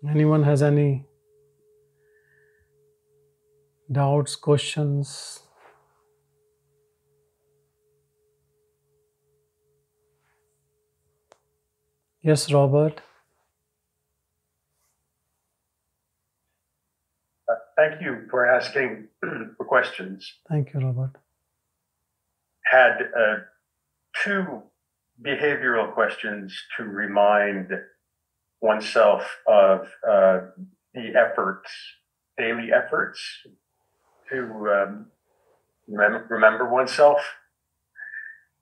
Anyone has any doubts, questions? Yes, Robert. Thank you for asking for questions. Thank you, Robert. Had two behavioral questions to remind oneself of the efforts, daily efforts to remember oneself.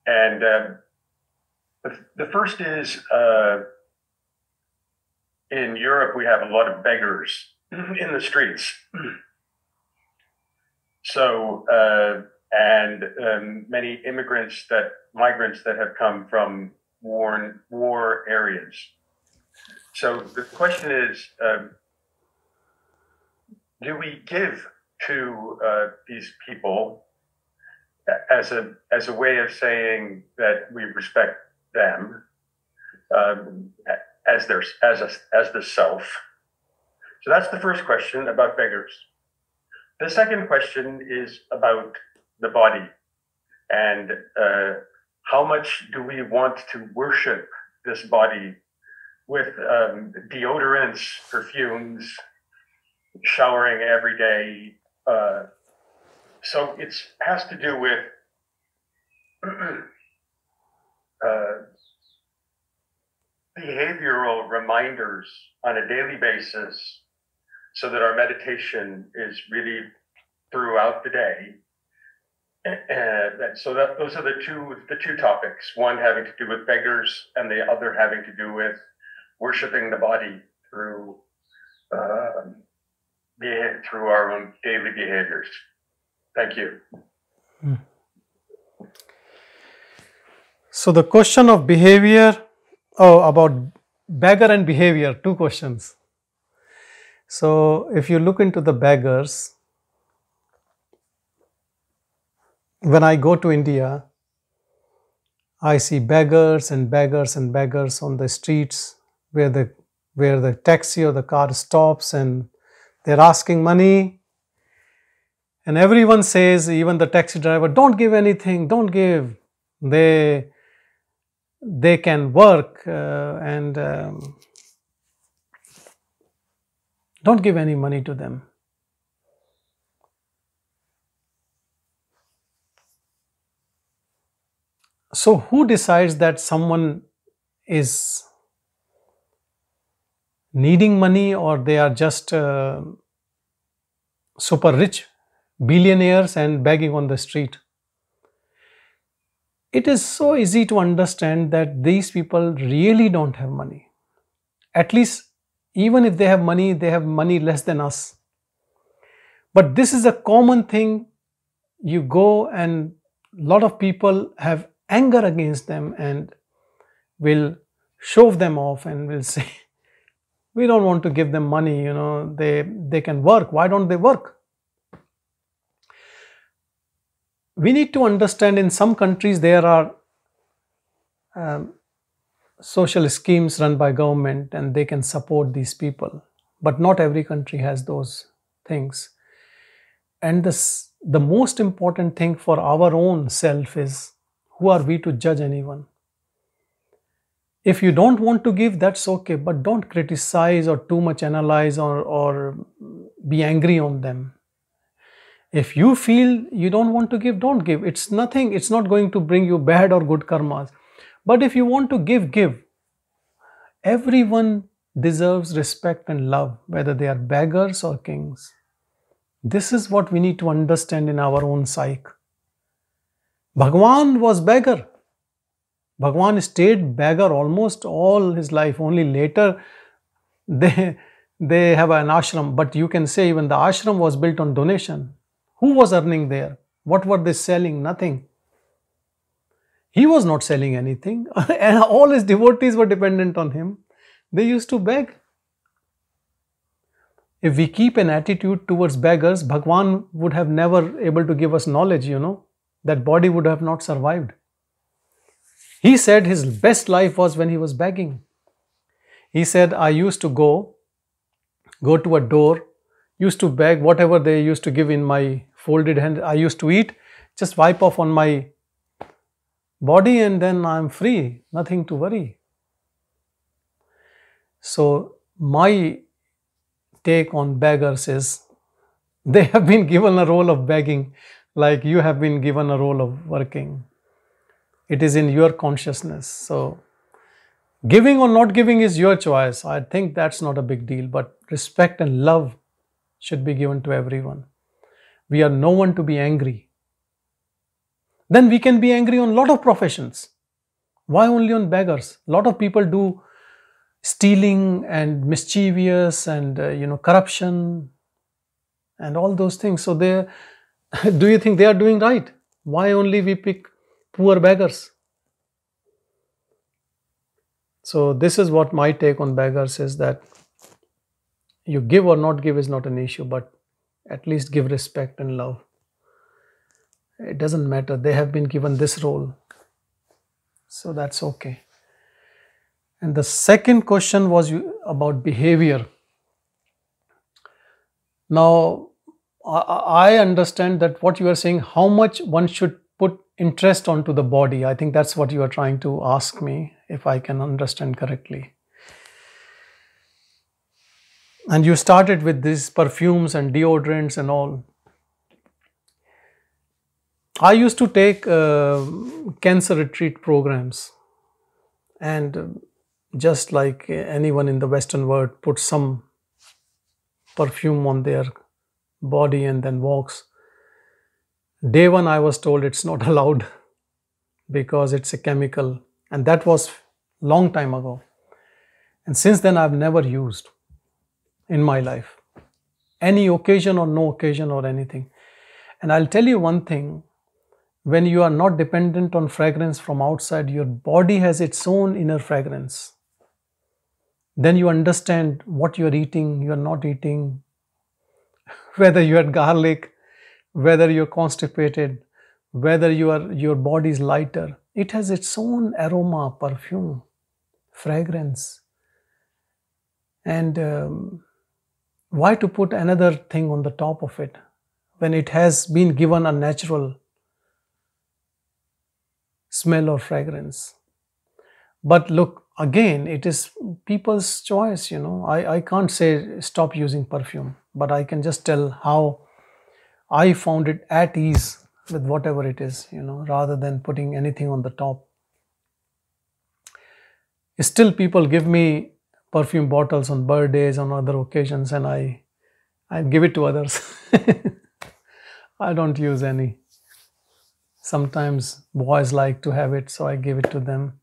And the first is, in Europe, we have a lot of beggars in the streets. So, and many migrants that have come from war areas. So the question is, do we give to these people as a way of saying that we respect them as the self? So that's the first question about beggars. The second question is about the body, and how much do we want to worship this body with deodorants, perfumes, showering every day. So it has to do with behavioral reminders on a daily basis, so that our meditation is really throughout the day. So those are the two topics, one having to do with beggars and the other having to do with worshiping the body through our own daily behaviors. Thank you. So the question of behavior, about beggar and behavior, two questions. So if you look into the beggars, when I go to India, I see beggars and beggars and beggars on the streets where the taxi or the car stops and they're asking money. And everyone says, even the taxi driver, don't give anything, don't give. They can work and don't give any money to them. So who decides that someone is needing money or they are just super rich billionaires and begging on the street? It is so easy to understand that these people really don't have money. At least even if they have money less than us. But this is a common thing. You go and a lot of people have anger against them and will shove them off and will say, we don't want to give them money, they can work. Why don't they work? We need to understand, in some countries there are social schemes run by government and they can support these people, but not every country has those things. And the most important thing for our own self is, who are we to judge anyone? If you don't want to give, that's okay, but don't criticize or too much analyze or be angry on them. If you feel you don't want to give, don't give. It's nothing, it's not going to bring you bad or good karmas. But if you want to give, give. Everyone deserves respect and love, whether they are beggars or kings. This is what we need to understand in our own psyche. Bhagavan was beggar. Bhagavan stayed beggar almost all his life. Only later they have an ashram. But you can say even the ashram was built on donation. Who was earning there? What were they selling? Nothing. He was not selling anything. And all his devotees were dependent on him. They used to beg. If we keep an attitude towards beggars, Bhagavan would have never able to give us knowledge, That body would have not survived. He said his best life was when he was begging. He said, I used to go go to a door, used to beg whatever they used to give in my folded hand. I used to eat, just wipe off on my body, and then I'm free, nothing to worry. So my take on beggars is they have been given a role of begging like you have been given a role of working. It is in your consciousness. So giving or not giving is your choice. I think that's not a big deal, but respect and love should be given to everyone. We are no one to be angry. Then we can be angry on a lot of professions. Why only on beggars? A lot of people do stealing and mischievous and corruption and all those things. So they, do you think they are doing right? Why only we pick poor beggars? So this is what my take on beggars is, that you give or not give is not an issue, but at least give respect and love. It doesn't matter. They have been given this role. So that's okay. And the second question was about behavior. Now, I understand that what you are saying, how much one should put interest onto the body. I think that's what you are trying to ask me, if I can understand correctly. And you started with these perfumes and deodorants and all. I used to take cancer retreat programs, and just like anyone in the Western world puts some perfume on their body and then walks. Day one I was told it's not allowed because it's a chemical, and that was long time ago. And since then I've never used in my life, any occasion or no occasion or anything. And I'll tell you one thing, when you are not dependent on fragrance from outside, your body has its own inner fragrance. Then you understand what you are eating, you are not eating, whether you had garlic, whether you're constipated, whether your body is lighter. It has its own aroma, perfume, fragrance. And why to put another thing on the top of it when it has been given a natural smell or fragrance? But look, again, it is people's choice, I can't say stop using perfume, but I can just tell how I found it at ease with whatever it is, rather than putting anything on the top. Still, people give me perfume bottles on birthdays, on other occasions, and I give it to others. I don't use any. Sometimes boys like to have it, so I give it to them.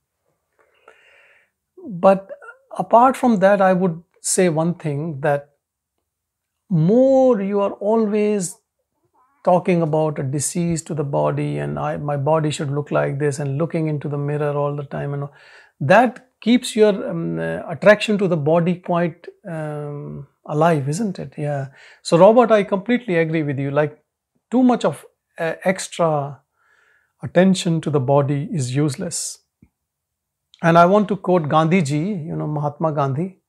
But apart from that, I would say one thing, that more you are always talking about a disease to the body, and my body should look like this, and looking into the mirror all the time, and that keeps your attraction to the body quite alive, isn't it? Yeah. So Robert, I completely agree with you. Like, too much of extra attention to the body is useless. And I want to quote Gandhi ji, Mahatma Gandhi.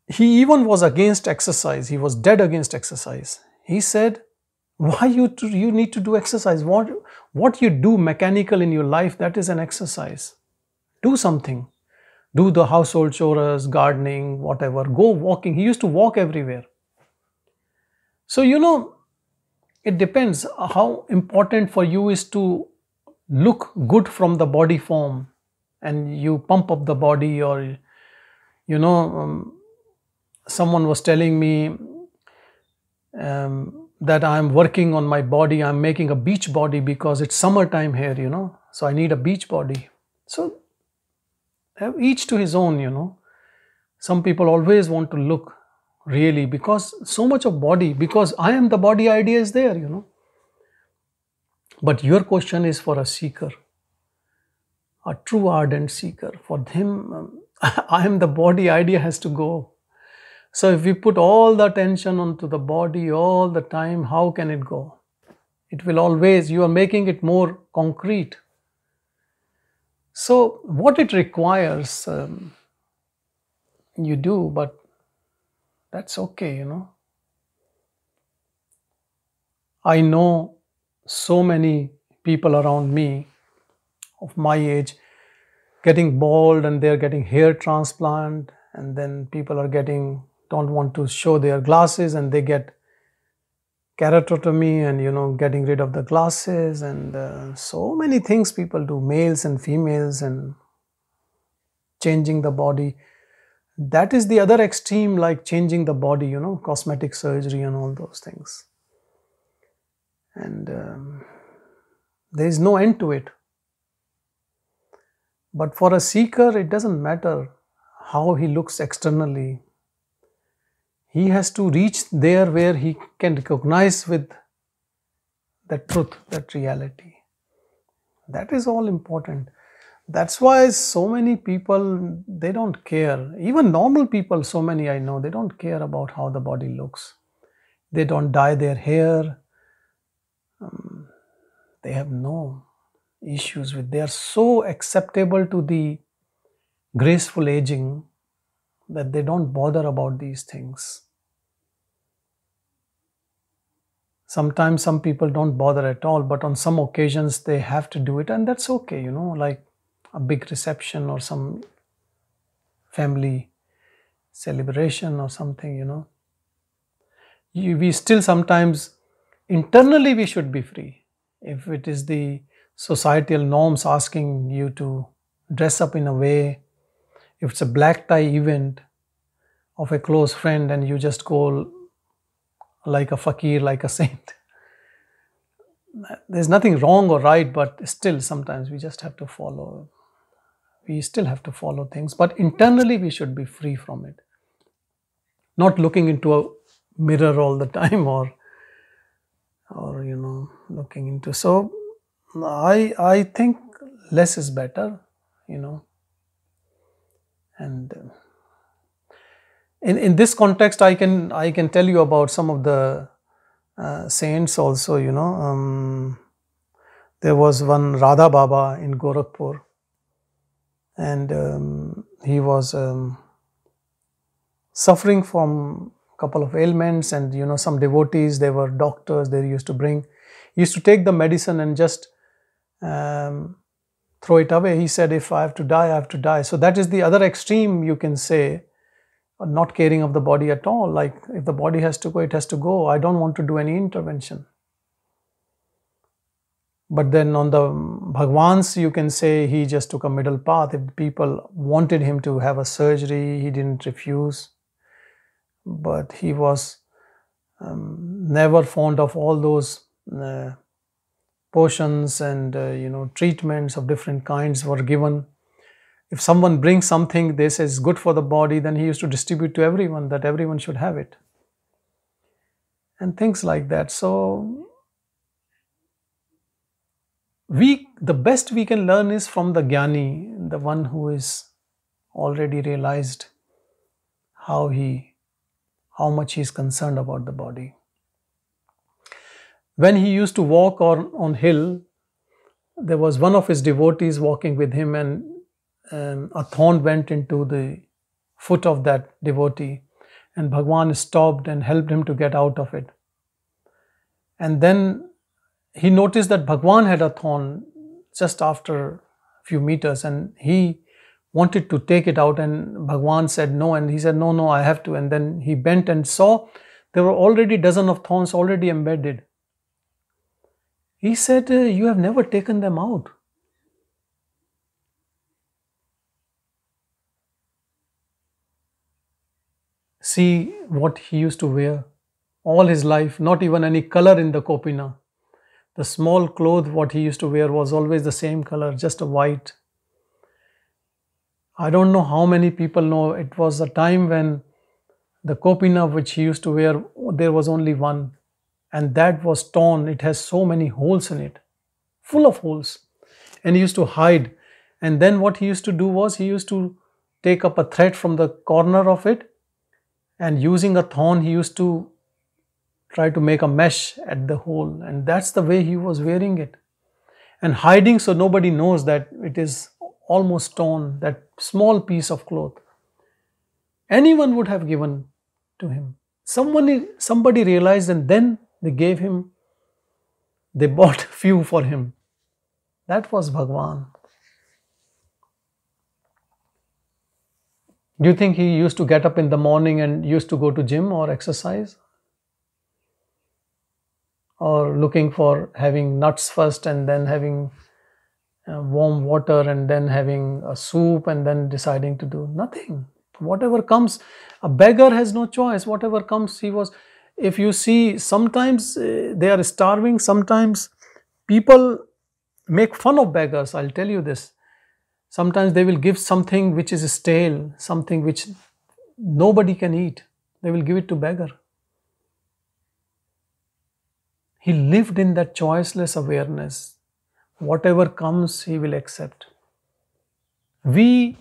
He even was against exercise. He was dead against exercise. He said, why you need to do exercise? What you do mechanical in your life, that is an exercise. Do something. Do the household chores, gardening, whatever. Go walking. He used to walk everywhere. So, it depends how important for you is to look good from the body form, and you pump up the body, or someone was telling me that I'm working on my body, I'm making a beach body because it's summertime here, so I need a beach body. So each to his own, some people always want to look really, because so much of body, because I am the body idea is there, But your question is for a seeker, a true ardent seeker. For him, I am the body idea has to go. So if we put all the attention onto the body all the time, how can it go? It will always, you are making it more concrete. So what it requires, you do, but That's okay, I know so many people around me of my age getting bald, and they're getting hair transplant, and then people are don't want to show their glasses, and they get keratotomy and getting rid of the glasses, and so many things people do, males and females, and changing the body. That is the other extreme, like changing the body, cosmetic surgery and all those things. And there is no end to it. But for a seeker, it doesn't matter how he looks externally. He has to reach there where he can recognize with that truth, that reality. That is all important. That's why so many people, they don't care. Even normal people, so many I know, they don't care about how the body looks. They don't dye their hair. They have no issues with. They are so acceptable to the graceful aging that they don't bother about these things. Sometimes some people don't bother at all, but on some occasions they have to do it, and that's okay, like a big reception or some family celebration or something, we still sometimes internally we should be free. If it is the societal norms asking you to dress up in a way, if it's a black tie event of a close friend and you just go like a fakir, like a saint, there's nothing wrong or right, but still sometimes we just have to follow. We still have to follow things, but internally we should be free from it. Not looking into a mirror all the time or looking into. So I think less is better, and in this context I can tell you about some of the saints also. There was one Radha Baba in Gorakhpur, and he was suffering from a couple of ailments, and some devotees, they were doctors, they used to take the medicine and just throw it away. He said, if I have to die, I have to die. So that is the other extreme, you can say, not caring of the body at all. Like, if the body has to go, it has to go. I don't want to do any intervention. But then on the Bhagwan's, you can say he just took a middle path. If people wanted him to have a surgery, he didn't refuse. But he was never fond of all those potions and treatments of different kinds were given. If someone brings something they say is good for the body, then he used to distribute to everyone, that everyone should have it, and things like that. So the best we can learn is from the Jnani, the one who is already realized how much he is concerned about the body. When he used to walk on hill, there was one of his devotees walking with him, and a thorn went into the foot of that devotee, and Bhagwan stopped and helped him to get out of it. And then he noticed that Bhagwan had a thorn just after a few meters, and he wanted to take it out, and Bhagwan said no, and he said, no, I have to. And then he bent and saw there were already dozen of thorns already embedded. He said, you have never taken them out. See what he used to wear all his life, not even any color in the kopina. The small cloth what he used to wear was always the same color, just a white. I don't know how many people know, it was a time when the kopina which he used to wear, there was only one, and that was torn. It has so many holes in it, full of holes, and he used to hide. And then what he used to do was, he used to take up a thread from the corner of it, and using a thorn he used to try to make a mesh at the hole, and that's the way he was wearing it and hiding, so nobody knows that it is almost torn, that small piece of cloth. Anyone would have given to him. Somebody realized, and then they bought few for him. That was Bhagavan. Do you think he used to get up in the morning and used to go to gym or exercise? Or looking for having nuts first and then having warm water and then having a soup and then deciding to do nothing. Whatever comes, a beggar has no choice. Whatever comes, if you see, sometimes they are starving, sometimes people make fun of beggars. I'll tell you this. Sometimes they will give something which is stale, something which nobody can eat. They will give it to beggar. He lived in that choiceless awareness. Whatever comes, he will accept. We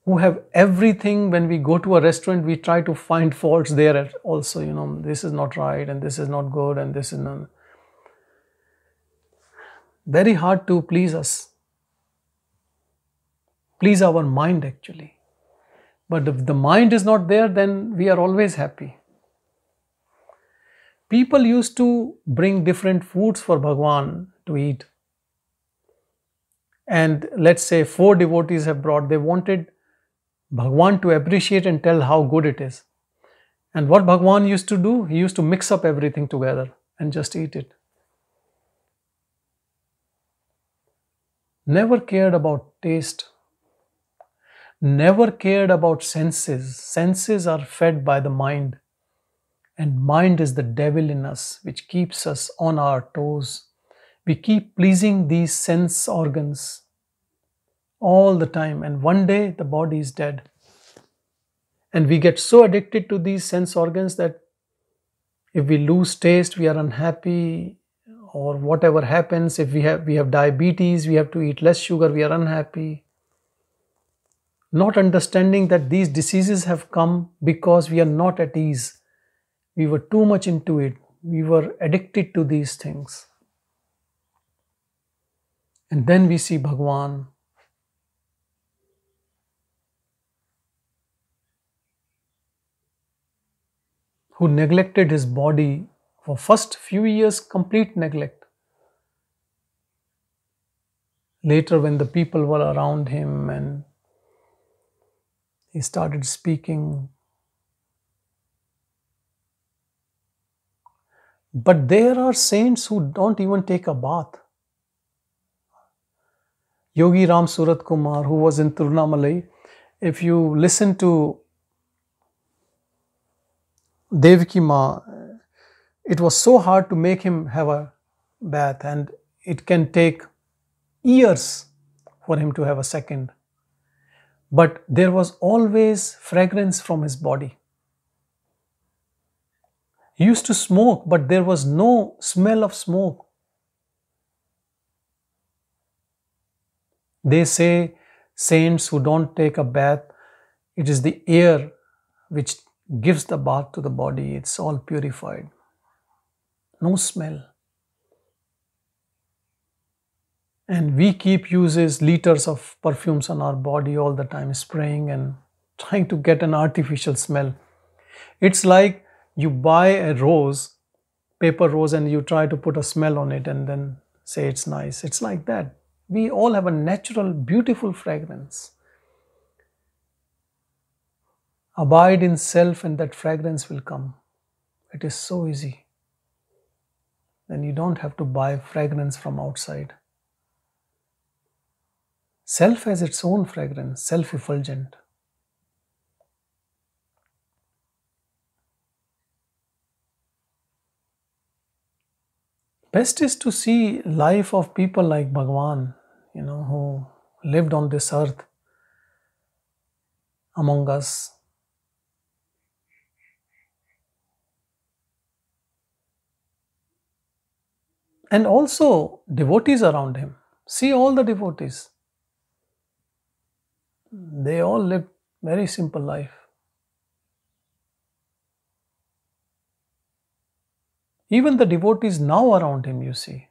who have everything, when we go to a restaurant, we try to find faults there also. This is not right and this is not good and this is not. Very hard to please us. Please our mind actually. But if the mind is not there, then we are always happy. People used to bring different foods for Bhagavan to eat. And let's say 4 devotees have brought, they wanted Bhagavan to appreciate and tell how good it is. And what Bhagavan used to do, he used to mix up everything together and just eat it. Never cared about taste. Never cared about senses. Senses are fed by the mind. And mind is the devil in us, which keeps us on our toes. We keep pleasing these sense organs all the time, and one day the body is dead. And we get so addicted to these sense organs that if we lose taste, we are unhappy, or whatever happens, if we have diabetes, we have to eat less sugar, we are unhappy. Not understanding that these diseases have come because we are not at ease. We were too much into it. We were addicted to these things. And then we see Bhagavan, who neglected his body for first few years, complete neglect. Later, when the people were around him and he started speaking. But there are saints who don't even take a bath. Yogi Ram Surat Kumar, who was in Tirunamalai, if you listen to Devaki Ma, it was so hard to make him have a bath, and it can take years for him to have a second. But there was always fragrance from his body. He used to smoke, but there was no smell of smoke. They say saints who don't take a bath, it is the air which gives the bath to the body. It's all purified. No smell. And we keep uses liters of perfumes on our body all the time, spraying and trying to get an artificial smell. It's like you buy a rose, paper rose, and you try to put a smell on it and then say it's nice. It's like that. We all have a natural, beautiful fragrance. Abide in self and that fragrance will come. It is so easy. Then you don't have to buy fragrance from outside. Self has its own fragrance, self-effulgent. Best is to see life of people like Bhagavan, who lived on this earth among us. And also devotees around him. See all the devotees. They all lived very simple life. Even the devotees now around him, you see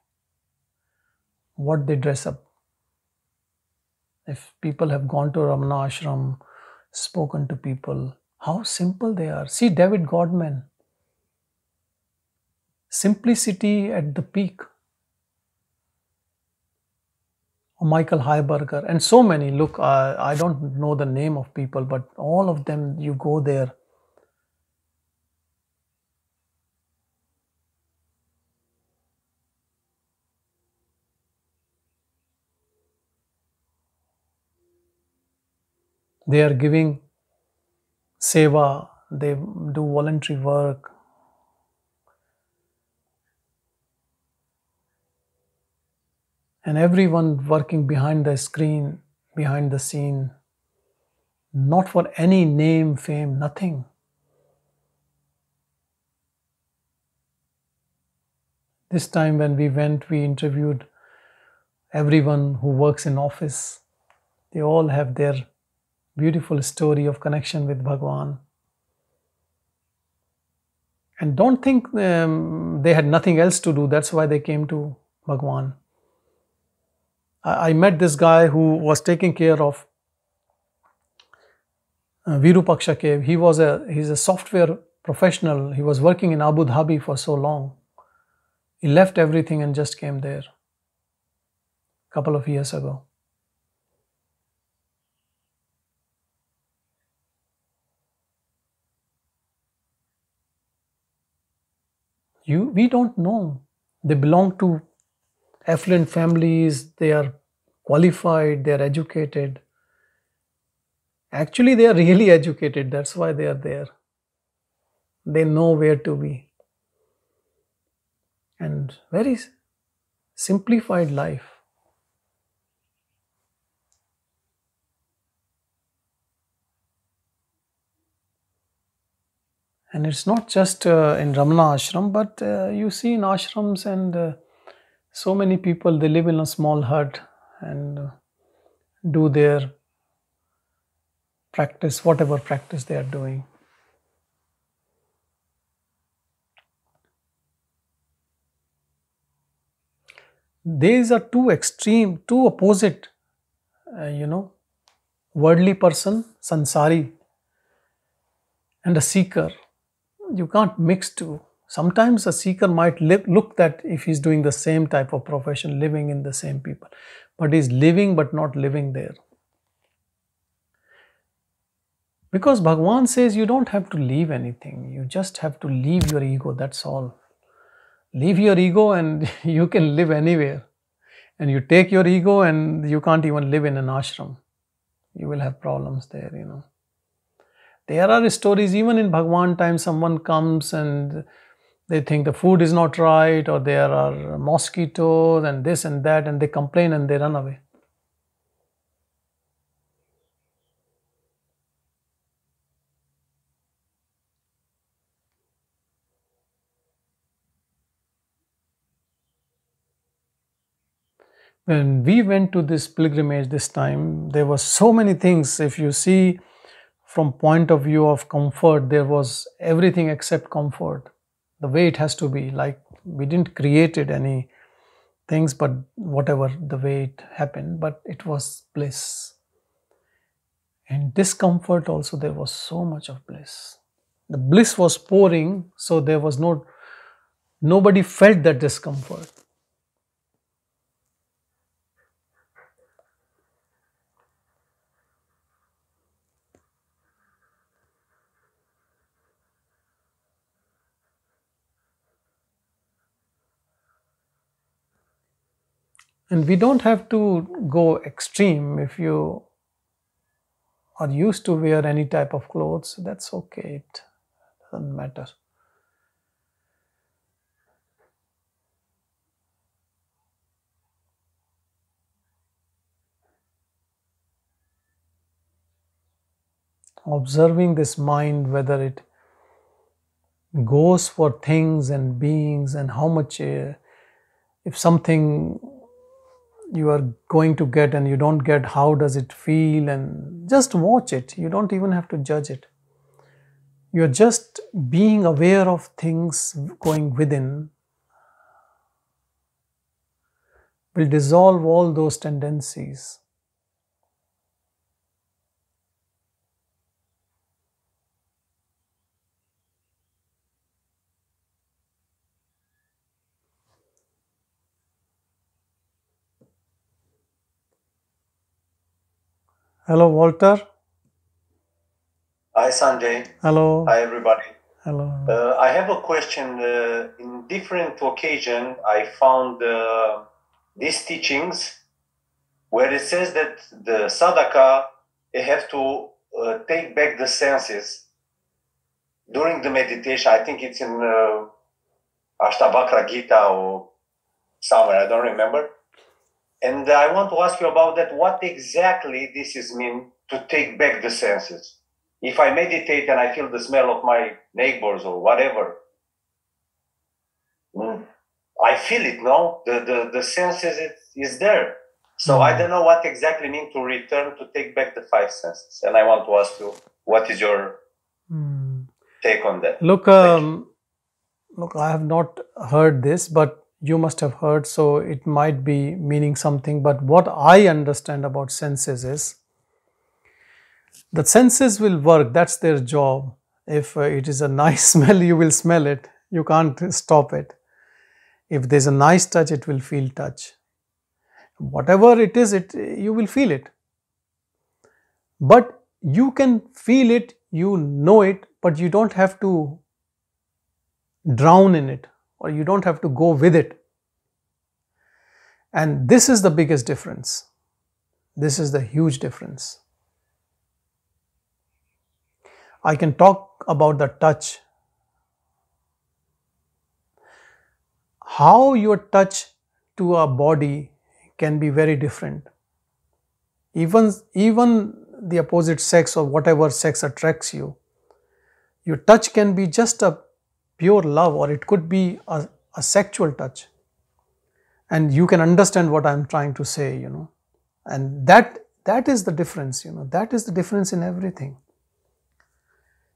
what they dress up. If people have gone to Ramana Ashram, spoken to people, How simple they are. See David Godman, simplicity at the peak. Or Michael Heiberger, and so many. Look, I don't know the name of people, but all of them, you go there. They are giving seva, they do voluntary work. And everyone working behind the screen, behind the scene, not for any name, fame, nothing. This time when we went, we interviewed everyone who works in office. They all have their beautiful story of connection with Bhagavan. And don't think they had nothing else to do. That's why they came to Bhagavan. I met this guy who was taking care of Virupaksha cave. He's a software professional. He was working in Abu Dhabi for so long. He left everything and just came there a couple of years ago. We don't know. They belong to affluent families. They are qualified. They are educated. Actually, they are really educated. That's why they are there. They know where to be. And very simplified life. And it's not just in Ramana ashram, but you see in ashrams and so many people, they live in a small hut and do their practice, whatever practice they are doing. These are two extreme, two opposite, worldly person, sansari, and a seeker. You can't mix two. Sometimes a seeker might look that if he's doing the same type of profession, living in the same people, but he's living but not living there. Because Bhagavan says you don't have to leave anything, you just have to leave your ego, that's all. Leave your ego and you can live anywhere. And you take your ego and you can't even live in an ashram. You will have problems there, There are stories, even in Bhagavan time, someone comes and they think the food is not right, or there are mosquitoes and this and that, and they complain and they run away. When we went to this pilgrimage this time, there were so many things. If you see from point of view of comfort, there was everything except comfort. The way it has to be, like we didn't create it any things, but whatever the way it happened, but it was bliss. And discomfort also, there was so much of bliss. The bliss was pouring, so there was nobody felt that discomfort. And we don't have to go extreme. If you are used to wear any type of clothes, that's okay. It doesn't matter. Observing this mind, whether it goes for things and beings, and how much, if something you are going to get and you don't get, how does it feel? And just watch it. You don't even have to judge it. You're just being aware of things going within will dissolve all those tendencies. Hello, Walter. Hi, Sanjay. Hello. Hi, everybody. Hello. I have a question. In different occasions, I found these teachings where it says that the sadhaka have to take back the senses during the meditation. I think it's in Ashtavakra Gita or somewhere, I don't remember. And I want to ask you about that. What exactly this is mean to take back the senses? If I meditate and I feel the smell of my neighbors or whatever, I feel it, no? The senses is there. So I don't know what exactly mean to return to take back the five senses. And I want to ask you, what is your take on that? Look, look, I have not heard this, but you must have heard, so it might be meaning something. But what I understand about senses is the senses will work. That's their job. If it is a nice smell, you will smell it. You can't stop it. If there's a nice touch, it will feel touch. Whatever it is, you will feel it. But you can feel it, you know it, but you don't have to drown in it, or you don't have to go with it. And this is the biggest difference. This is the huge difference. I can talk about the touch. How your touch to a body can be very different. Even the opposite sex or whatever sex attracts you, your touch can be just a pure love, or it could be a sexual touch. And you can understand what I'm trying to say, you know. And that is the difference, you know. That is the difference in everything.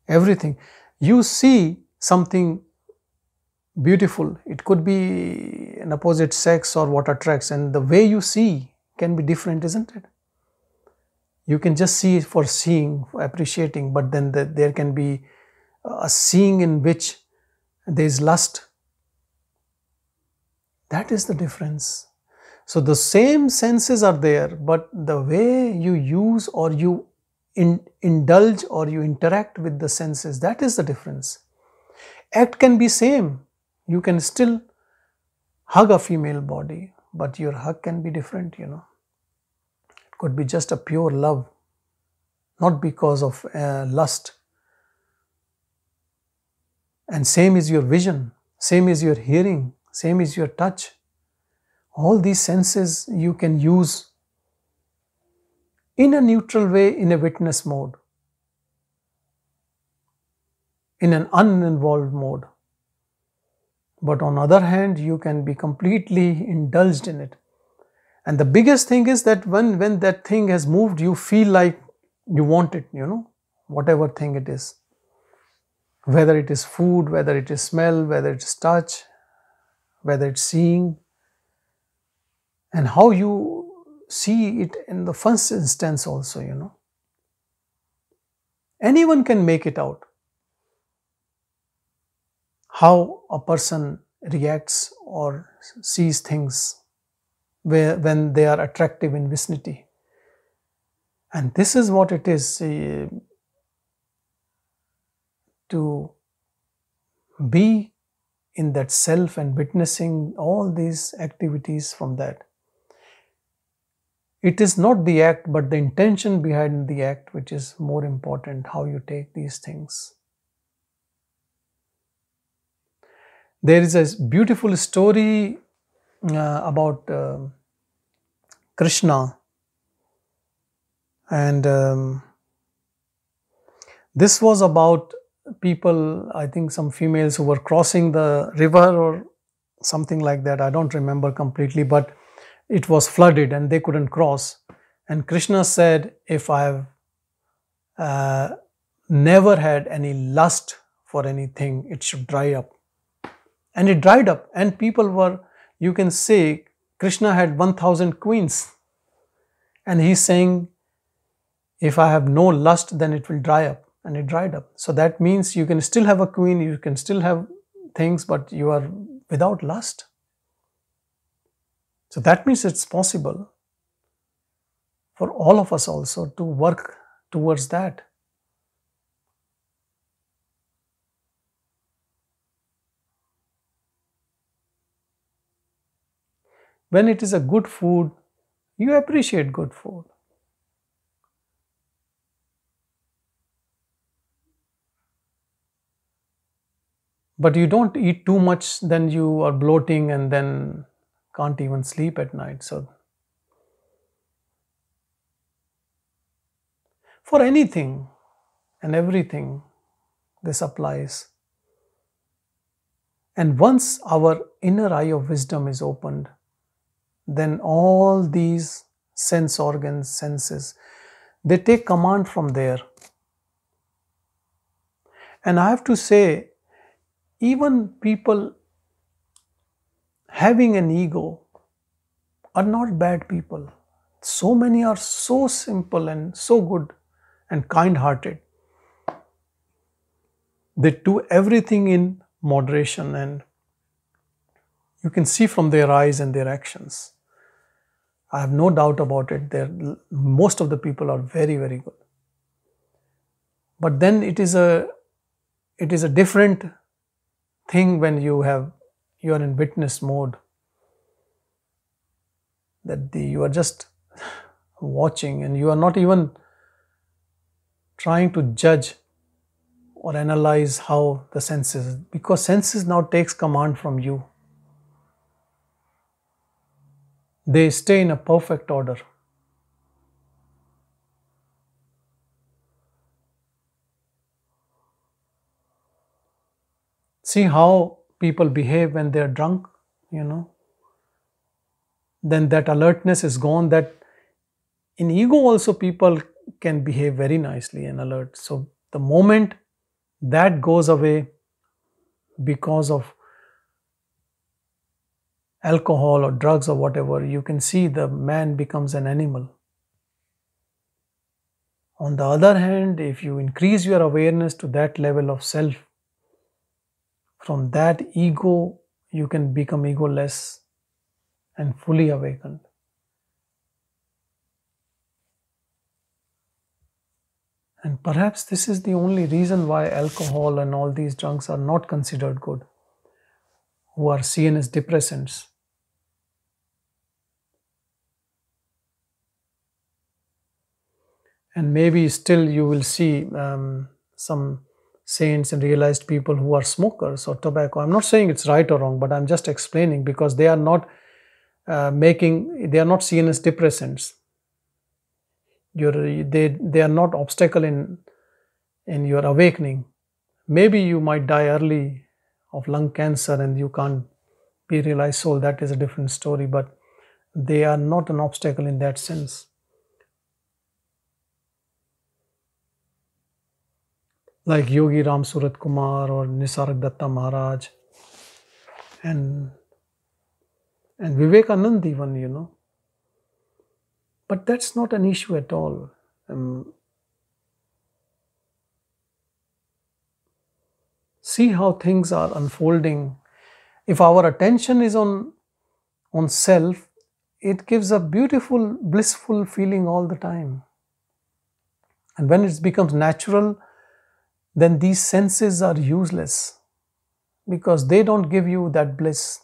Everything. You see something beautiful, it could be an opposite sex or what attracts, and the way you see can be different, isn't it? You can just see it for seeing, for appreciating, but then there can be a seeing in which there is lust. That is the difference. So the same senses are there, but the way you use or you indulge or you interact with the senses, that is the difference. Act can be same. You can still hug a female body, but your hug can be different, you know. It could be just a pure love, not because of lust. And same is your vision, same is your hearing, same is your touch. All these senses you can use in a neutral way, in a witness mode, in an uninvolved mode. But on the other hand, you can be completely indulged in it. And the biggest thing is that when that thing has moved, you feel like you want it, you know, whatever thing it is. Whether it is food, whether it is smell, whether it is touch, whether it's seeing. And how you see it in the first instance also, you know. Anyone can make it out. How a person reacts or sees things when they are attractive in vicinity. And this is what it is to be in that self and witnessing all these activities from that. It is not the act, but the intention behind the act which is more important, how you take these things. There is a beautiful story about Krishna, and this was about people, I think some females who were crossing the river or something like that. I don't remember completely, but it was flooded and they couldn't cross. And Krishna said, if I have never had any lust for anything, it should dry up. And it dried up, and people were, you can say, Krishna had 1000 queens. And he's saying, if I have no lust, then it will dry up. And it dried up. So that means you can still have a queen, you can still have things, but you are without lust. So that means it's possible for all of us also to work towards that. When it is a good food, you appreciate good food. But you don't eat too much, then you are bloating and then can't even sleep at night. So for anything and everything, this applies. And once our inner eye of wisdom is opened, then all these sense organs, senses, they take command from there. And I have to say, even people having an ego are not bad people. So many are so simple and so good and kind-hearted. They do everything in moderation, and you can see from their eyes and their actions. I have no doubt about it. Most of the people are very, very good. But then it is a different thing when you are in witness mode, that you are just watching and you are not even trying to judge or analyze how the senses, because senses now takes command from you. They stay in a perfect order. See how people behave when they are drunk, Then that alertness is gone. That in ego also people can behave very nicely and alert. So the moment that goes away because of alcohol or drugs or whatever, you can see the man becomes an animal. On the other hand, if you increase your awareness to that level of self, from that ego, you can become egoless and fully awakened. And perhaps this is the only reason why alcohol and all these drugs are not considered good, who are seen as depressants. And maybe still you will see some saints and realized people who are smokers or tobacco. I'm not saying it's right or wrong, but I'm just explaining, because they are not they are not seen as depressants. They are not obstacle in your awakening. Maybe you might die early of lung cancer and you can't be realized soul. That is a different story, but they are not an obstacle in that sense. Like Yogi Ram Surat Kumar or Nisarg Datta Maharaj and Vivekanand even, But that's not an issue at all. See how things are unfolding. If our attention is on self, it gives a beautiful, blissful feeling all the time. And when it becomes natural, then these senses are useless, because they don't give you that bliss.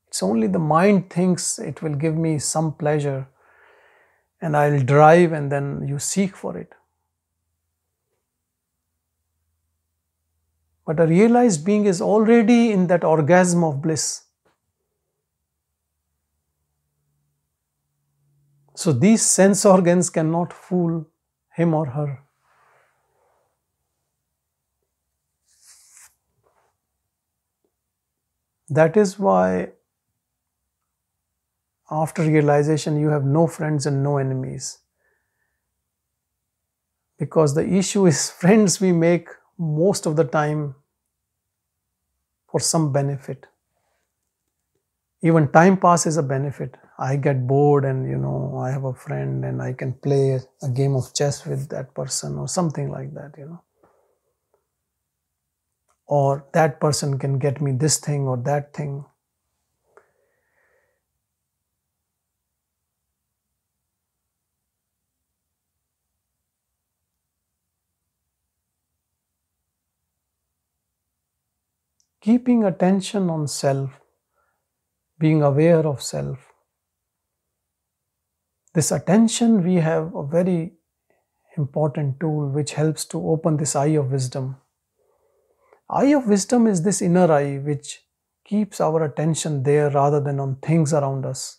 It's only the mind thinks it will give me some pleasure and I'll drive, and then you seek for it. But a realized being is already in that orgasm of bliss. So these sense organs cannot fool him or her. That is why after realization you have no friends and no enemies. Because the issue is, friends we make most of the time for some benefit. Even time pass is a benefit. I get bored and I have a friend and I can play a game of chess with that person or something like that, Or that person can get me this thing or that thing. keeping attention on self, being aware of self. This attention, we have a very important tool which helps to open this eye of wisdom. Eye of wisdom is this inner eye which keeps our attention there rather than on things around us.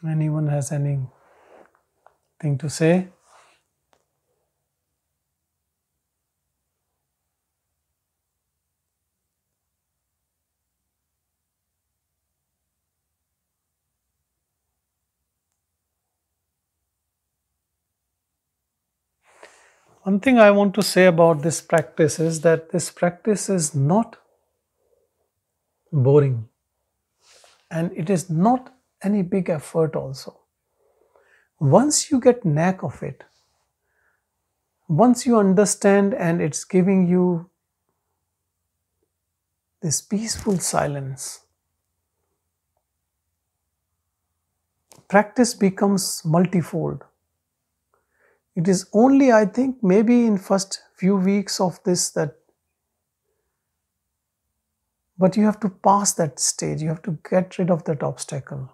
Anyone has anything to say? One thing I want to say about this practice is that this practice is not boring, and it is not any big effort also. Once you get knack of it, once you understand and it's giving you this peaceful silence, practice becomes multifold. It is only, I think, maybe in first few weeks of this but you have to pass that stage. You have to get rid of that obstacle.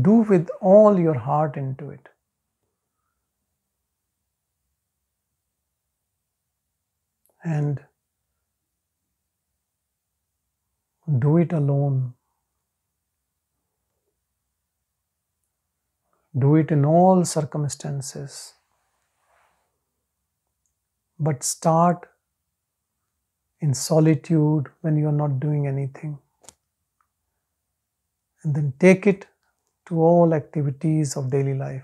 Do with all your heart into it. And do it alone. Do it in all circumstances. But start in solitude when you are not doing anything. And then take it to all activities of daily life.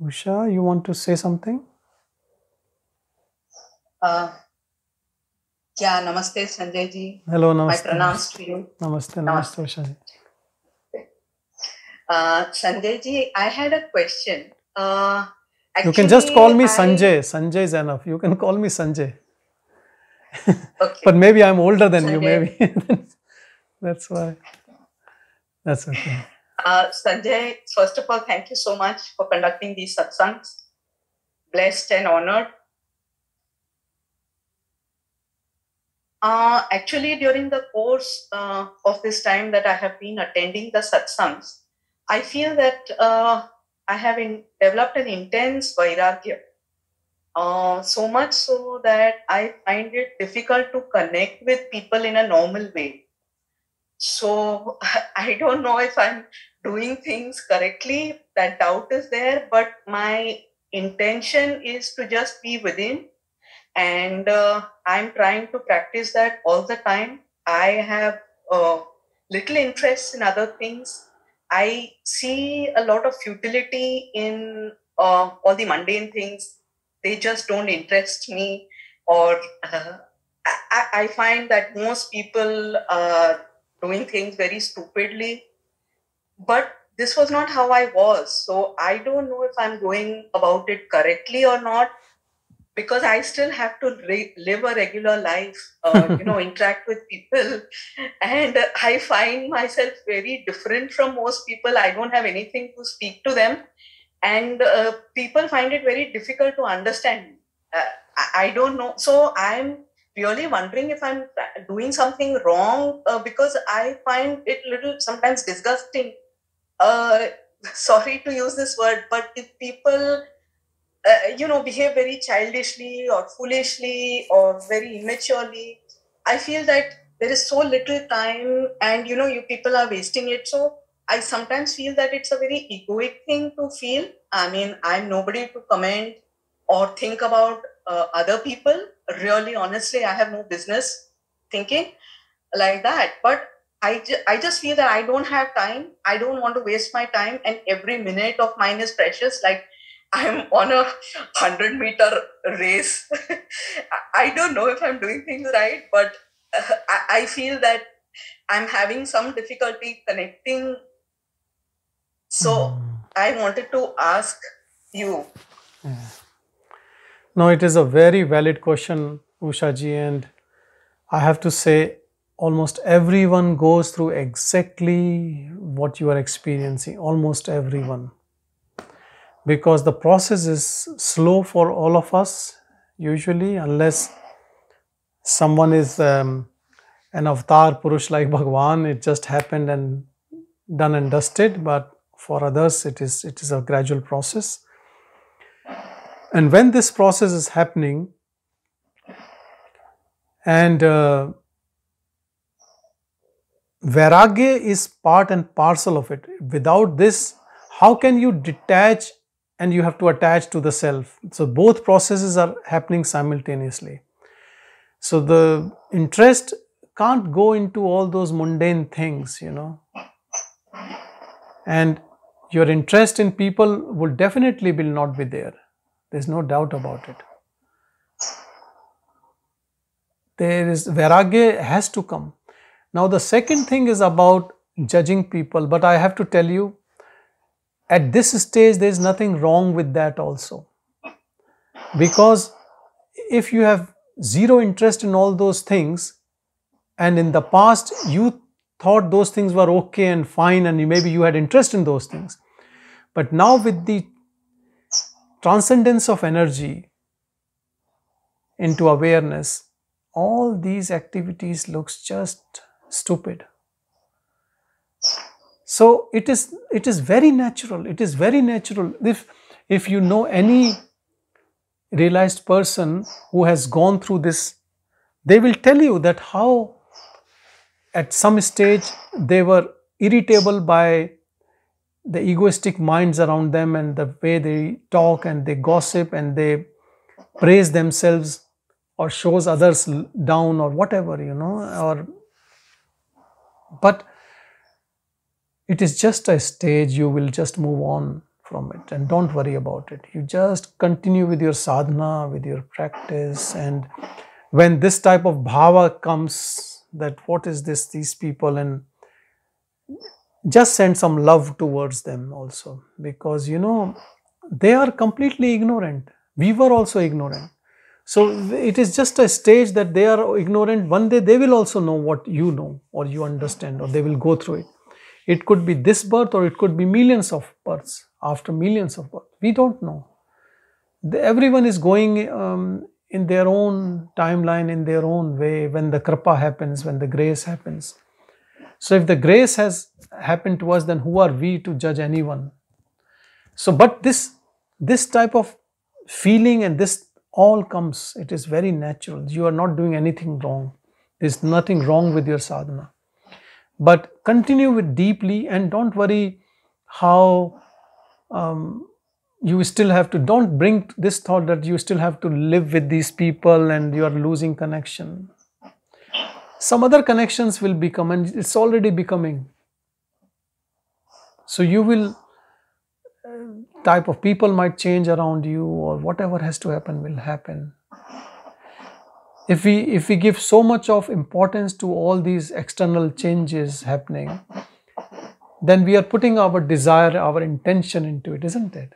Usha, you want to say something? Yeah, namaste Sanjay ji. Hello, namaste. My pranams to you. Namaste, namaste Usha ji. Sanjay ji, I had a question. You can just call me Sanjay. Sanjay is enough. You can call me Sanjay. Okay. But maybe I'm older than you, Sanjay. maybe. That's why. That's okay. Sanjay, first of all, thank you so much for conducting these satsangs. Blessed and honored. Actually, during the course of this time that I have been attending the satsangs, I feel that I have developed an intense vairagya. So much so that I find it difficult to connect with people in a normal way. So I don't know if I'm doing things correctly. That doubt is there, but my intention is to just be within. And I'm trying to practice that all the time. I have little interest in other things. I see a lot of futility in all the mundane things. They just don't interest me, or I find that most people are doing things very stupidly, but this was not how I was. So I don't know if I'm going about it correctly or not, because I still have to live a regular life, interact with people. And I find myself very different from most people. I don't have anything to speak to them. And people find it very difficult to understand. I don't know. So I'm really wondering if I'm doing something wrong, because I find it little sometimes disgusting. Uh, Sorry to use this word, but if people behave very childishly or foolishly or very immaturely, I feel that there is so little time, and you people are wasting it. So I sometimes feel that it's a very egoic thing to feel. I mean, I'm nobody to comment or think about other people. Really, honestly, I have no business thinking like that. But I just feel that I don't have time. I don't want to waste my time, and every minute of mine is precious. Like I'm on a 100-meter race. I don't know if I'm doing things right, but I feel that I'm having some difficulty connecting. So I wanted to ask you. No, it is a very valid question, Ushaji, and I have to say almost everyone goes through exactly what you are experiencing, almost everyone. Because the process is slow for all of us, usually, unless someone is an avatar Purush like Bhagavan, it just happened and done and dusted, but for others it is a gradual process. And when this process is happening, and Vairagya is part and parcel of it. Without this, how can you detach and you have to attach to the self? So both processes are happening simultaneously. So the interest can't go into all those mundane things, and your interest in people will definitely will not be there. There's no doubt about it. There is Vairagya has to come. Now the second thing is about judging people, but I have to tell you, at this stage there is nothing wrong with that also. Because if you have zero interest in all those things, and in the past you thought those things were okay and fine, and maybe you had interest in those things, but now with the transcendence of energy into awareness, all these activities looks just stupid. So it is very natural. It is very natural. If you know any realized person who has gone through this, they will tell you that how at some stage they were irritable by the egoistic minds around them and the way they talk and they gossip and they praise themselves or shows others down or whatever, but it is just a stage. You will just move on from it and don't worry about it. You just continue with your sadhana, with your practice, and when this type of bhava comes, that what is this, these people, and just send some love towards them also, because they are completely ignorant. We were also ignorant. So it is just a stage that they are ignorant. One day they will also know what you know or you understand, or they will go through it. It could be this birth or it could be millions of births, after millions of births. We don't know. Everyone is going in their own timeline, in their own way, when the kripa happens, when the grace happens. So if the grace has happened to us, then who are we to judge anyone? So, but this type of feeling and this all comes, it is very natural. You are not doing anything wrong. There is nothing wrong with your sadhana. But continue with deeply and don't worry how you still have to, don't bring this thought that you still have to live with these people and you are losing connection. Some other connections will become, and it's already becoming. So you will, type of people might change around you, or whatever has to happen will happen. If we give so much of importance to all these external changes happening, then we are putting our desire, our intention into it, isn't it?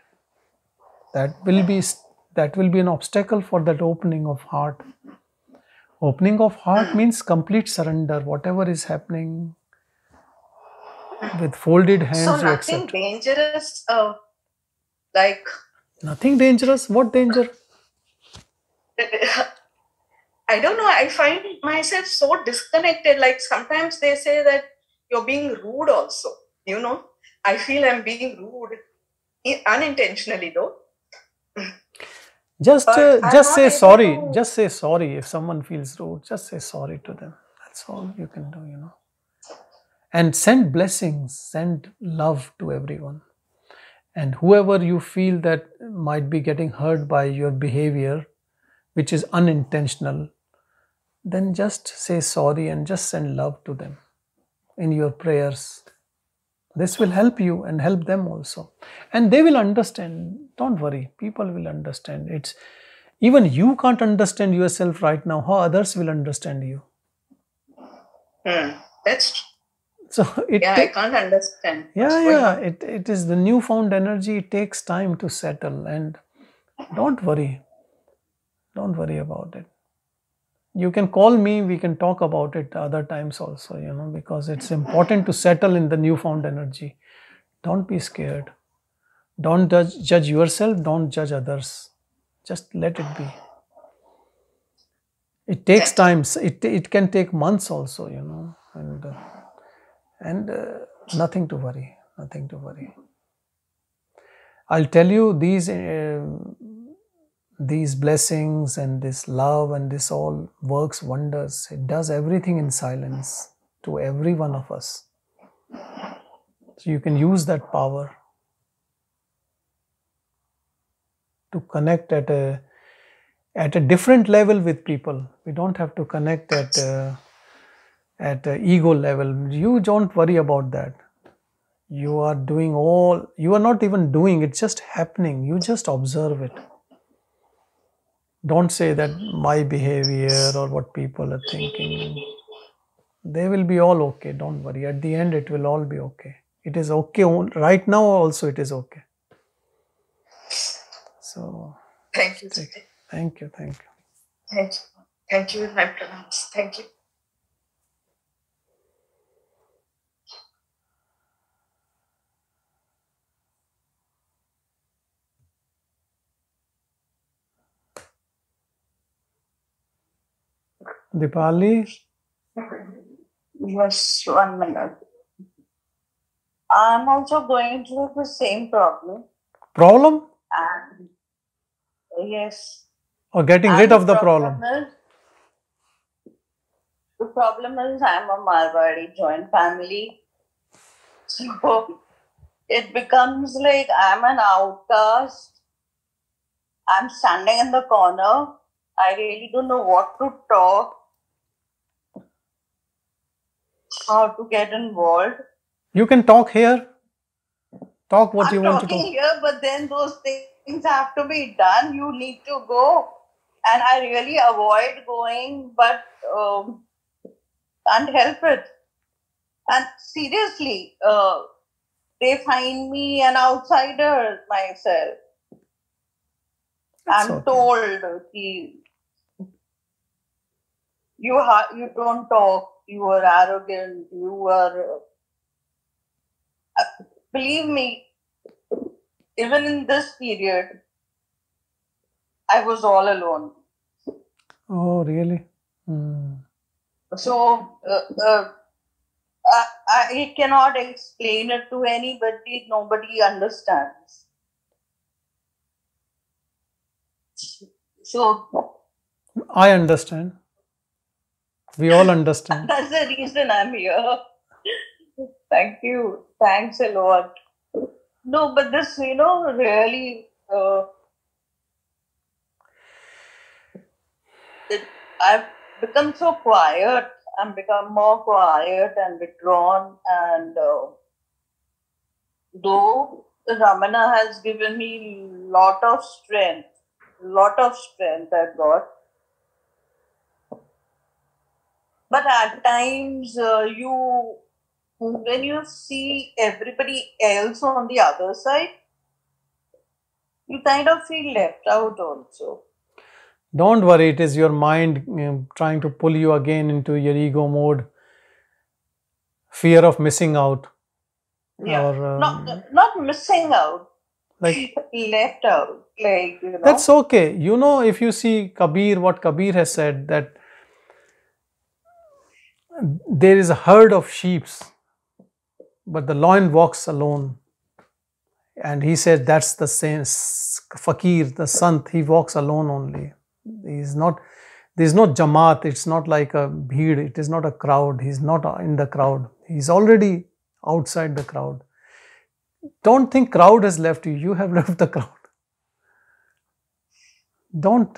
That will be an obstacle for that opening of heart. Opening of heart means complete surrender. Whatever is happening, with folded hands, So you nothing accept. dangerous, like Nothing dangerous. What danger? I don't know. I find myself so disconnected. Like sometimes they say that you're being rude also. You know, I feel I'm being rude unintentionally though. Just But I'm just not say able sorry. to. Just say sorry if someone feels rude. Just say sorry to them. That's all you can do, And send blessings, send love to everyone. And whoever you feel that might be getting hurt by your behavior, which is unintentional, then just say sorry and just send love to them in your prayers. This will help you and help them also. And they will understand. Don't worry, people will understand. It's even you can't understand yourself right now. How others will understand you? That's true. So I can't understand. It is the newfound energy. It takes time to settle, and don't worry about it. You can call me, we can talk about it other times also, because it's important to settle in the newfound energy. Don't be scared. Don't judge yourself, don't judge others. Just let it be. It takes time. It can take months also, and nothing to worry. I'll tell you, these blessings and this love and this all works wonders. It does everything in silence to every one of us. So you can use that power to connect at a different level with people. We don't have to connect at ego level. You don't worry about that. You are not even doing, it's just happening. You just observe it. Don't say that my behavior or what people are thinking. They will be all okay. Don't worry. At the end, it will all be okay. It is okay. Right now also it is okay. So Thank you. Thank you. Thank you, my pranams. Thank you. Dipali? Yes, 1 minute. I'm also going through the same problem. Problem? And yes. Or getting rid of the problem? The problem is I'm a Marwari joint family. So it becomes like I'm an outcast. I'm standing in the corner. I really don't know what to talk, how to get involved. You can talk here. Talk what you want to talk. I'm talking here, but then those things have to be done. You need to go. And I really avoid going, but can't help it. And seriously, they find me an outsider myself. I'm told you don't talk, you are arrogant, you are... believe me, even in this period, I was all alone. Oh, really? So, I cannot explain it to anybody. Nobody understands. So, I understand. We all understand. That's the reason I'm here. Thank you. Thanks a lot. No, but this, really... I've become so quiet. I've become more quiet and withdrawn. And though Ramana has given me lot of strength I got, But at times, when you see everybody else on the other side, you kind of feel left out also. Don't worry, it is your mind trying to pull you again into your ego mode, fear of missing out. Yeah, Or, not missing out, like left out. Like, you know. That's okay. You know, if you see Kabir, what Kabir has said, that there is a herd of sheep, but the lion walks alone. And he said that's the same fakir, the sant, he walks alone only. He's not, there's no jamaat, it's not like a bheed, it is not a crowd, he's not in the crowd, he's already outside the crowd. Don't think crowd has left you, you have left the crowd. Don't,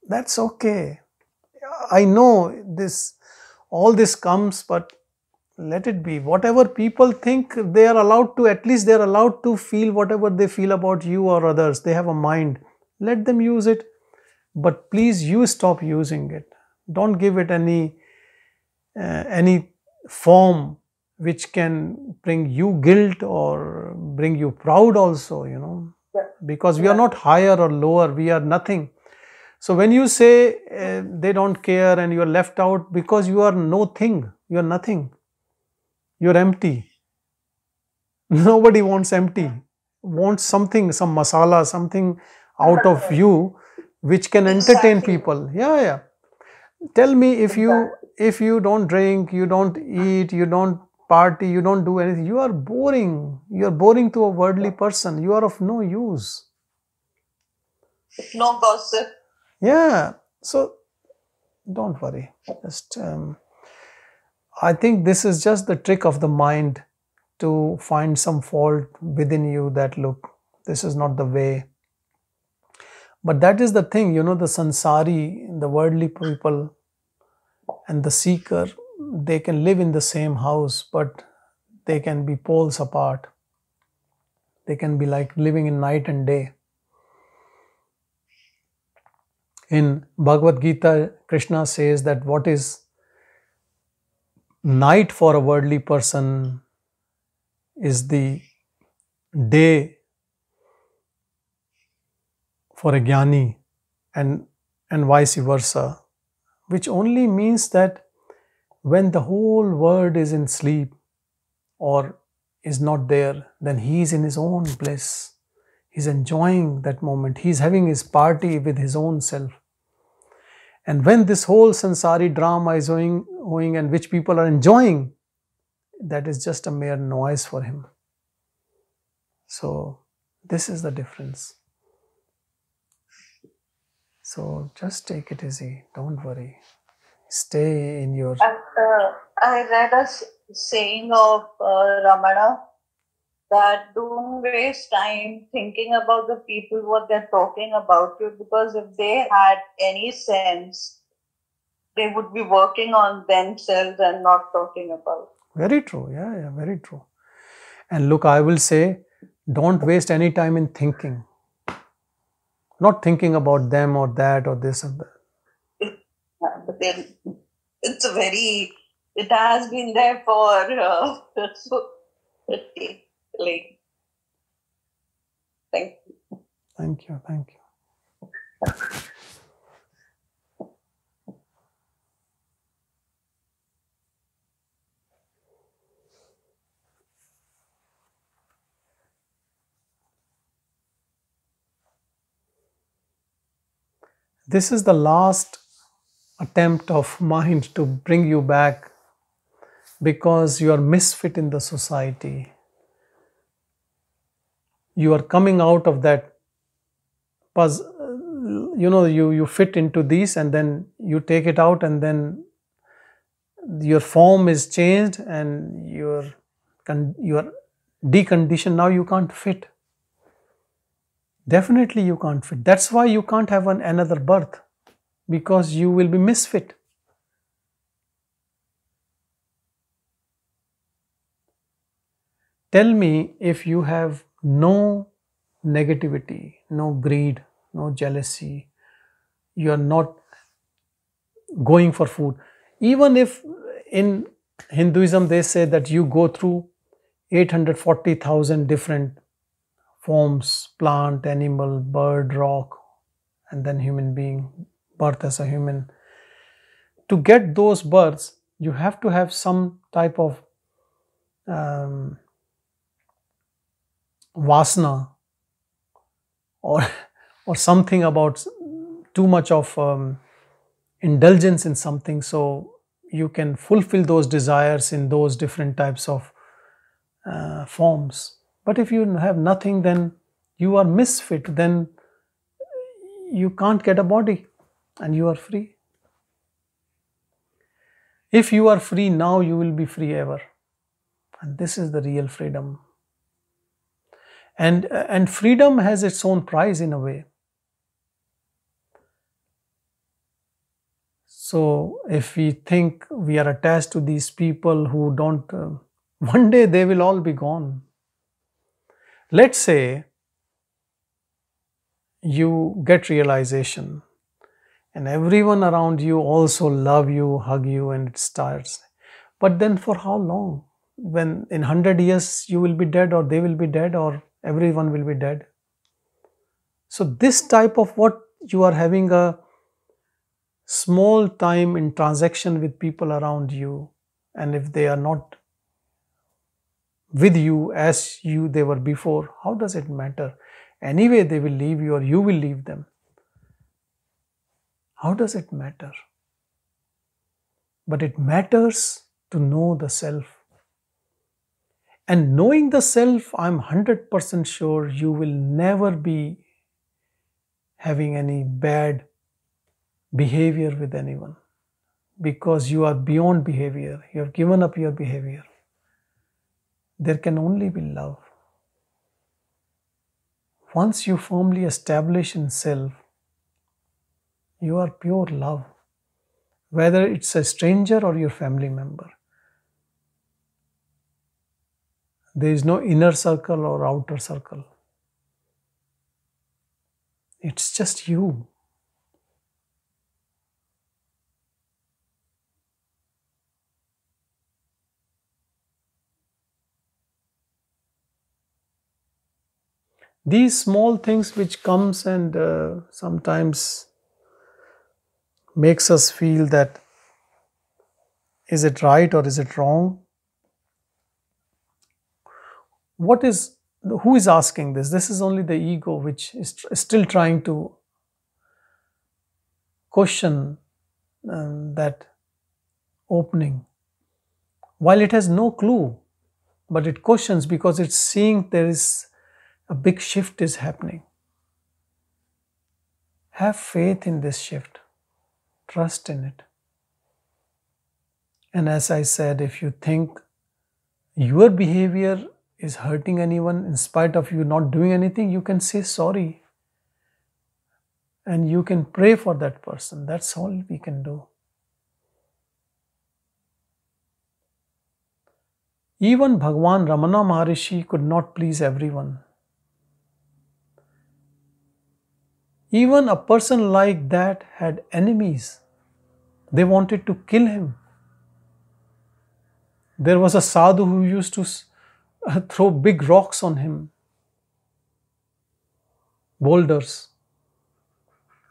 that's okay. I know this, all this comes, but let it be. Whatever people think, they are allowed to, at least they are allowed to feel whatever they feel about you or others. They have a mind. Let them use it. But please, you stop using it. Don't give it any form which can bring you guilt or bring you proud also, you know. Because we are not higher or lower, we are nothing. So when you say they don't care and you are left out, because you are no thing, you are nothing. You're empty. Nobody wants empty. Wants something, some masala, something out of you which can entertain people. Yeah. Tell me, if you don't drink, you don't eat, you don't party, you don't do anything, you are boring. You are boring to a worldly person. You are of no use. No gossip. Yeah. So don't worry. Just I think this is just the trick of the mind to find some fault within you that, look, this is not the way. But that is the thing, you know, the sansari, the worldly people and the seeker, they can live in the same house, but they can be poles apart. They can be like living in night and day. In Bhagavad Gita, Krishna says that what is night for a worldly person is the day for a jnani, and vice versa, which only means that when the whole world is in sleep or is not there, then he is in his own bliss. He's enjoying that moment. He's having his party with his own self. And when this whole sansari drama is going and which people are enjoying, that is just a mere noise for him. So this is the difference. So just take it easy. Don't worry. Stay in your... I read a saying of Ramana that don't waste time thinking about the people, what they're talking about you, because if they had any sense, they would be working on themselves and not talking about. Very true. Yeah, very true. And look, I will say, don't waste any time in thinking. Not thinking about them or that or this and that. But then it has been there for like, thank you. Thank you. This is the last attempt of mind to bring you back, because you are misfit in the society. You are coming out of that puzzle, you know, you fit into these and then you take it out and then your form is changed and you are deconditioned. Now you can't fit. Definitely you can't fit. That's why you can't have another birth, because you will be misfit. Tell me, if you have no negativity, no greed, no jealousy, you are not going for food. Even if in Hinduism they say that you go through 840,000 different forms, plant, animal, bird, rock, and then human being, birth as a human. To get those births, you have to have some type of vasana, or something about too much of indulgence in something, so you can fulfill those desires in those different types of forms. But if you have nothing, then you are misfit, then you can't get a body and you are free. If you are free now, you will be free ever. And this is the real freedom. And freedom has its own price in a way. So if we think we are attached to these people who don't, one day they will all be gone. Let's say you get realization and everyone around you also love you, hug you, and it starts. But then for how long? When in 100 years you will be dead, or they will be dead, or everyone will be dead. So this type of what you are having a small time in transaction with people around you, and if they are not with you as they were before, how does it matter? Anyway, they will leave you or you will leave them. How does it matter? But it matters to know the self. And knowing the self, I'm 100% sure you will never be having any bad behavior with anyone, because you are beyond behavior. You have given up your behavior. There can only be love. Once you firmly establish in self, you are pure love, whether it's a stranger or your family member. There is no inner circle or outer circle. It's just you. These small things which comes and sometimes makes us feel that is it right or is it wrong? Who is asking this? This is only the ego which is still trying to question that opening. While it has no clue, but it questions because it's seeing there is a big shift is happening. Have faith in this shift. Trust in it. And as I said, if you think your behavior is hurting anyone in spite of you not doing anything, you can say sorry. And you can pray for that person. That's all we can do. Even Bhagavan Ramana Maharshi could not please everyone. Even a person like that had enemies. They wanted to kill him. There was a sadhu who used to throw big rocks on him, boulders.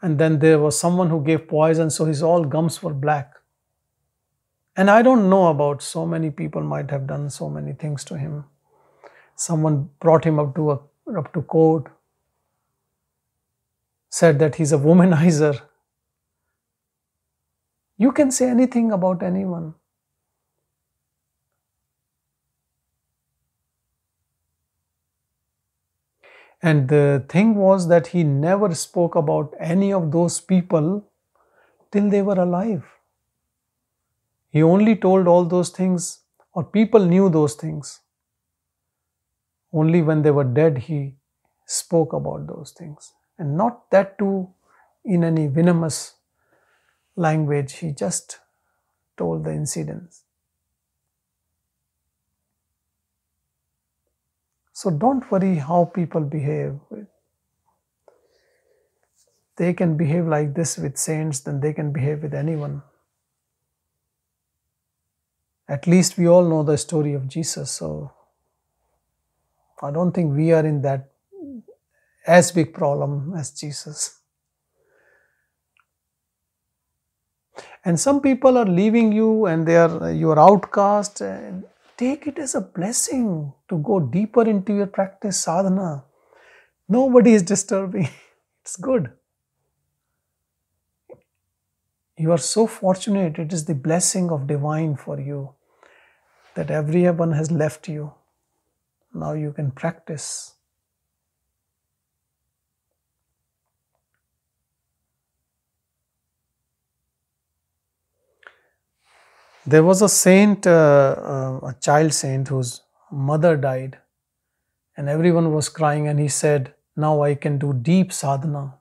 And then there was someone who gave poison, so his all gums were black. And I don't know about, so many people might have done so many things to him. Someone brought him up to court, said that he's a womanizer. You can say anything about anyone. And the thing was that he never spoke about any of those people till they were alive. He only told all those things, or people knew those things. Only when they were dead he spoke about those things. And not that too in any venomous language, he just told the incidents. So don't worry how people behave. They can behave like this with saints, then they can behave with anyone. At least we all know the story of Jesus, so I don't think we are in that as big problem as Jesus. And some people are leaving you and you are outcast. And take it as a blessing to go deeper into your practice sadhana. Nobody is disturbing. It's good. You are so fortunate. It is the blessing of divine for you that everyone has left you. Now you can practice. There was a saint, a child saint whose mother died, and everyone was crying, and he said, now I can do deep sadhana.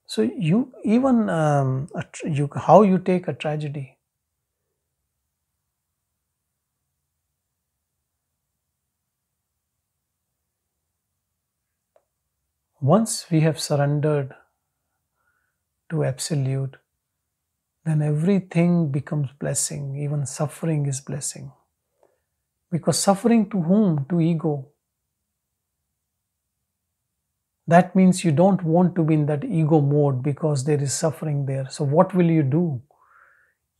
So you even how you take a tragedy. Once we have surrendered to Absolute, then everything becomes blessing. Even suffering is blessing. Because suffering to whom? To ego. That means you don't want to be in that ego mode because there is suffering there. So what will you do?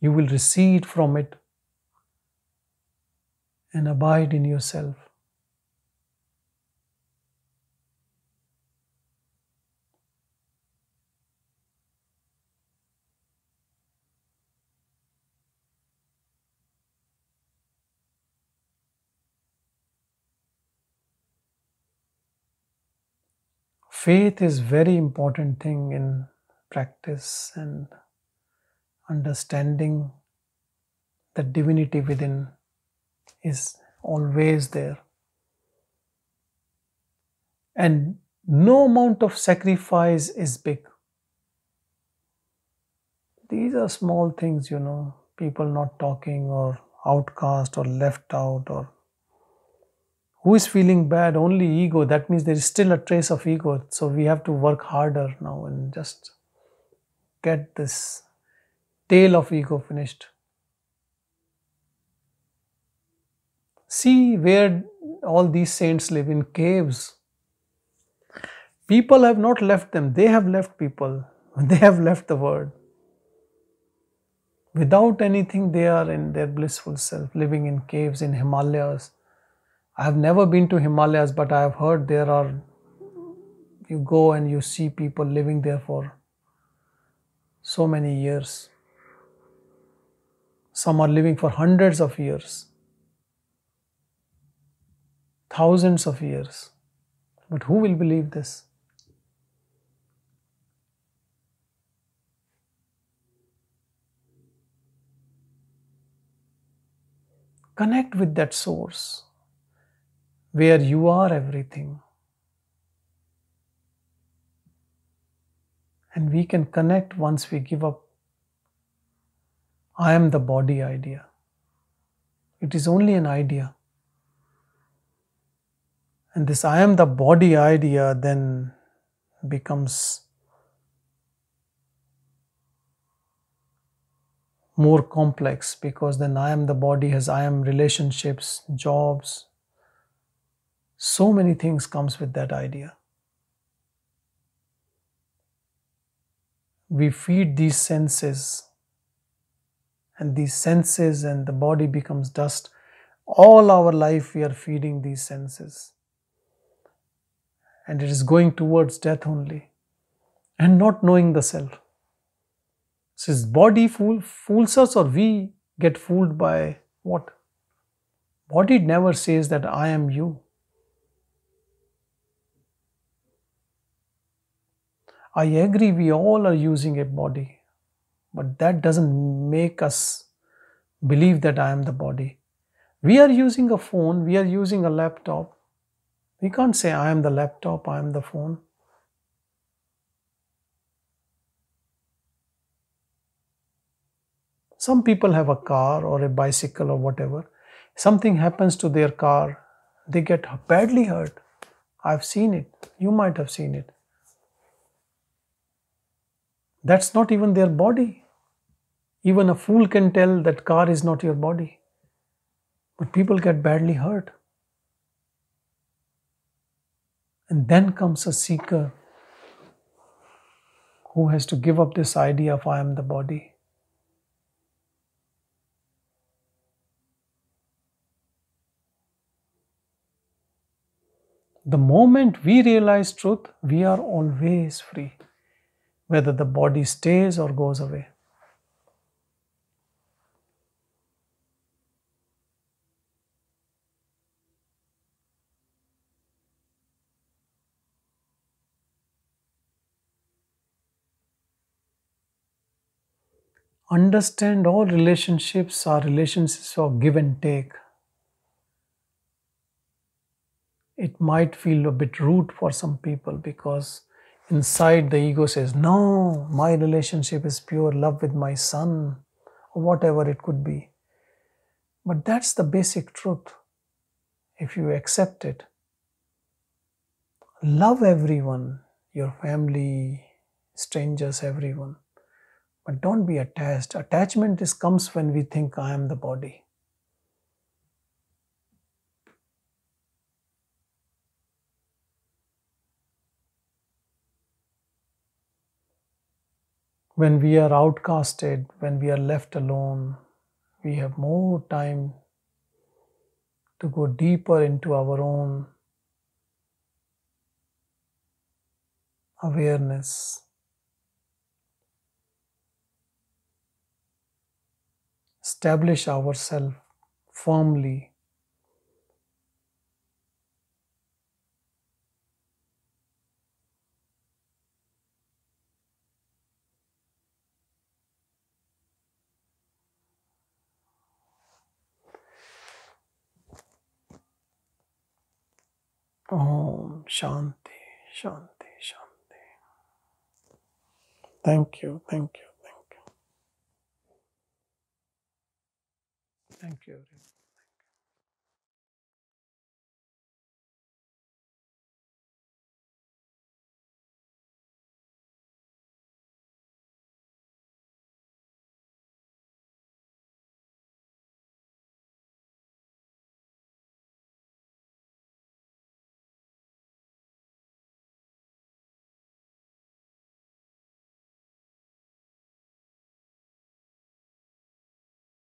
You will recede from it and abide in yourself. Faith is very important thing in practice, and understanding that divinity within is always there. And no amount of sacrifice is big. These are small things, people not talking or outcast or left out, or who is feeling bad? Only ego. That means there is still a trace of ego. So we have to work harder now and just get this tail of ego finished. See where all these saints live, in caves. People have not left them. They have left people. They have left the world. Without anything, they are in their blissful self, living in caves in Himalayas. I have never been to Himalayas, but I have heard you go and you see people living there for so many years. Some are living for hundreds of years, thousands of years. But who will believe this? Connect with that source where you are everything. And we can connect once we give up I am the body idea. It is only an idea. And this I am the body idea then becomes more complex, because then I am the body has I am relationships, jobs. So many things comes with that idea. We feed these senses, and these senses and the body becomes dust. All our life we are feeding these senses, and it is going towards death only, and not knowing the self. So is body fools us, or we get fooled by what? Body never says that I am you. I agree we all are using a body, but that doesn't make us believe that I am the body. We are using a phone, we are using a laptop. We can't say I am the laptop, I am the phone. Some people have a car or a bicycle or whatever. Something happens to their car, they get badly hurt. I've seen it. You might have seen it. That's not even their body. Even a fool can tell that car is not your body. But people get badly hurt. And then comes a seeker who has to give up this idea of I am the body. The moment we realize truth, we are always free, whether the body stays or goes away. Understand all relationships are relationships of give and take. It might feel a bit rude for some people because inside the ego says, no, my relationship is pure love with my son, or whatever it could be. But that's the basic truth. If you accept it, love everyone, your family, strangers, everyone. But don't be attached. Attachment comes when we think I am the body. When we are outcasted, when we are left alone, we have more time to go deeper into our own awareness. Establish ourselves firmly. Om Shanti, Shanti, Shanti. Thank you, thank you, thank you. Thank you, everyone.